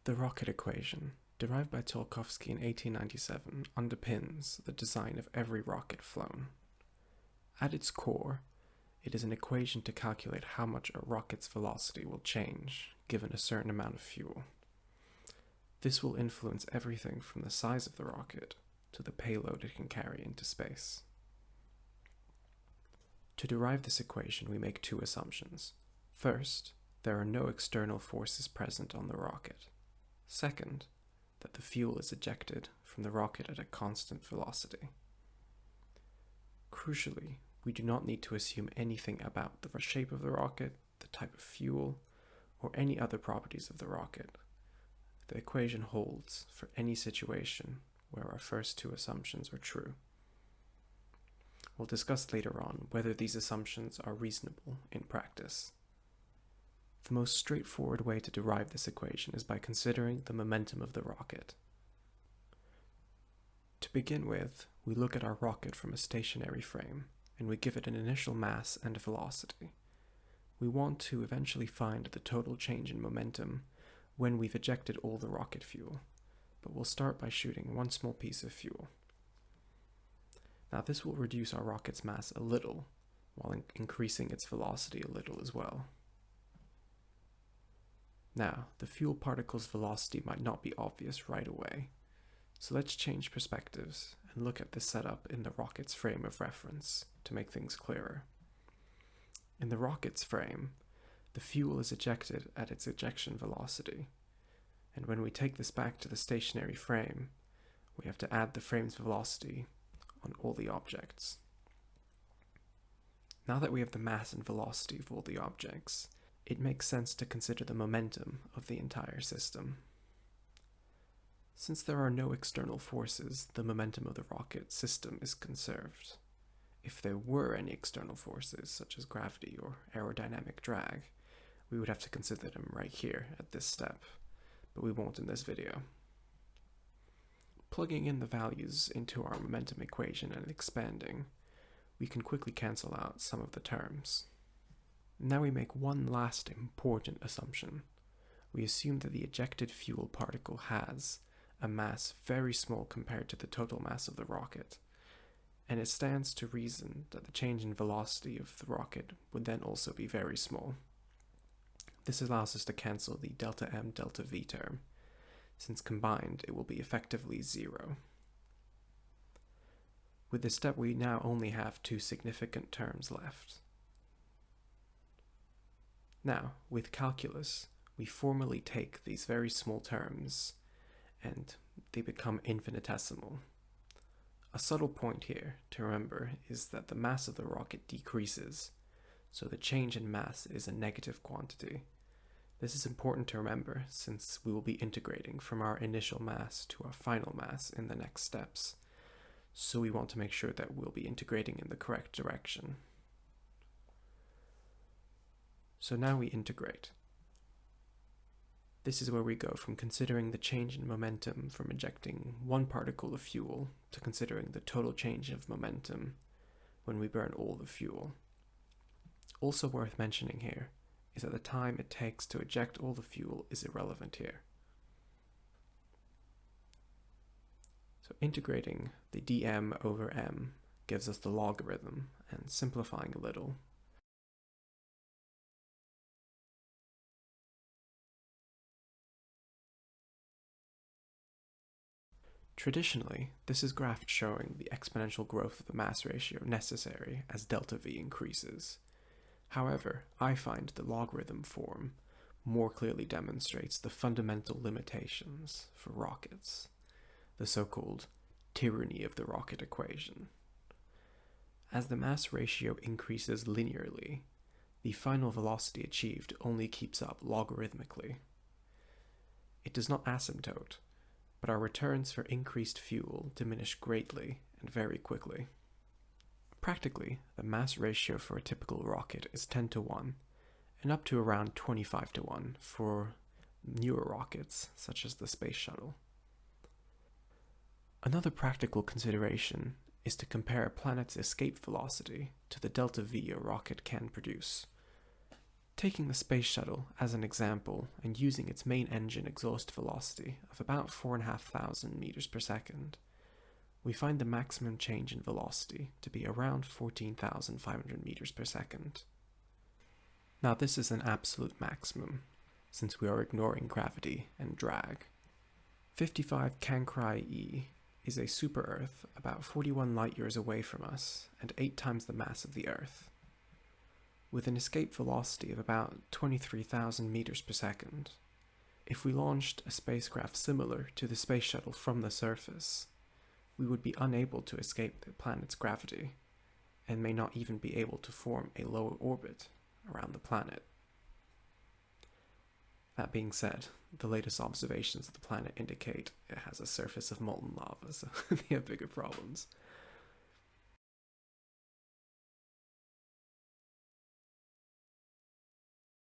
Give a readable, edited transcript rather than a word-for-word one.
The rocket equation, derived by Tsiolkovsky in 1897, underpins the design of every rocket flown. At its core, it is an equation to calculate how much a rocket's velocity will change given a certain amount of fuel. This will influence everything from the size of the rocket to the payload it can carry into space. To derive this equation, we make two assumptions. First, there are no external forces present on the rocket. Second, that the fuel is ejected from the rocket at a constant velocity. Crucially, we do not need to assume anything about the shape of the rocket, the type of fuel, or any other properties of the rocket. The equation holds for any situation where our first two assumptions are true. We'll discuss later on whether these assumptions are reasonable in practice. The most straightforward way to derive this equation is by considering the momentum of the rocket. To begin with, we look at our rocket from a stationary frame, and we give it an initial mass and velocity. We want to eventually find the total change in momentum when we've ejected all the rocket fuel, but we'll start by shooting one small piece of fuel. Now this will reduce our rocket's mass a little, while increasing its velocity a little as well. Now, the fuel particle's velocity might not be obvious right away, so let's change perspectives and look at this setup in the rocket's frame of reference to make things clearer. In the rocket's frame, the fuel is ejected at its ejection velocity, and when we take this back to the stationary frame, we have to add the frame's velocity on all the objects. Now that we have the mass and velocity of all the objects, it makes sense to consider the momentum of the entire system. Since there are no external forces, the momentum of the rocket system is conserved. If there were any external forces, such as gravity or aerodynamic drag, we would have to consider them right here at this step, but we won't in this video. Plugging in the values into our momentum equation and expanding, we can quickly cancel out some of the terms. Now we make one last important assumption. We assume that the ejected fuel particle has a mass very small compared to the total mass of the rocket, and it stands to reason that the change in velocity of the rocket would then also be very small. This allows us to cancel the delta m delta v term, since combined it will be effectively zero. With this step, we now only have two significant terms left. Now, with calculus, we formally take these very small terms and they become infinitesimal. A subtle point here to remember is that the mass of the rocket decreases, so the change in mass is a negative quantity. This is important to remember since we will be integrating from our initial mass to our final mass in the next steps, so we want to make sure that we'll be integrating in the correct direction. So now we integrate. This is where we go from considering the change in momentum from ejecting one particle of fuel to considering the total change of momentum when we burn all the fuel. Also worth mentioning here is that the time it takes to eject all the fuel is irrelevant here. So integrating the dm over m gives us the logarithm, and simplifying a little, traditionally, this is graphed showing the exponential growth of the mass ratio necessary as delta V increases. However, I find the logarithm form more clearly demonstrates the fundamental limitations for rockets, the so-called tyranny of the rocket equation. As the mass ratio increases linearly, the final velocity achieved only keeps up logarithmically. It does not asymptote, but our returns for increased fuel diminish greatly and very quickly. Practically, the mass ratio for a typical rocket is 10:1, and up to around 25:1 for newer rockets, such as the Space Shuttle. Another practical consideration is to compare a planet's escape velocity to the delta V a rocket can produce. Taking the space shuttle as an example and using its main engine exhaust velocity of about 4,500 meters per second, we find the maximum change in velocity to be around 14,500 meters per second. Now this is an absolute maximum, since we are ignoring gravity and drag. 55 Cancri e is a super-Earth about 41 light-years away from us and 8 times the mass of the Earth. With an escape velocity of about 23,000 meters per second, if we launched a spacecraft similar to the space shuttle from the surface, we would be unable to escape the planet's gravity, and may not even be able to form a low orbit around the planet. That being said, the latest observations of the planet indicate it has a surface of molten lava, so they have bigger problems.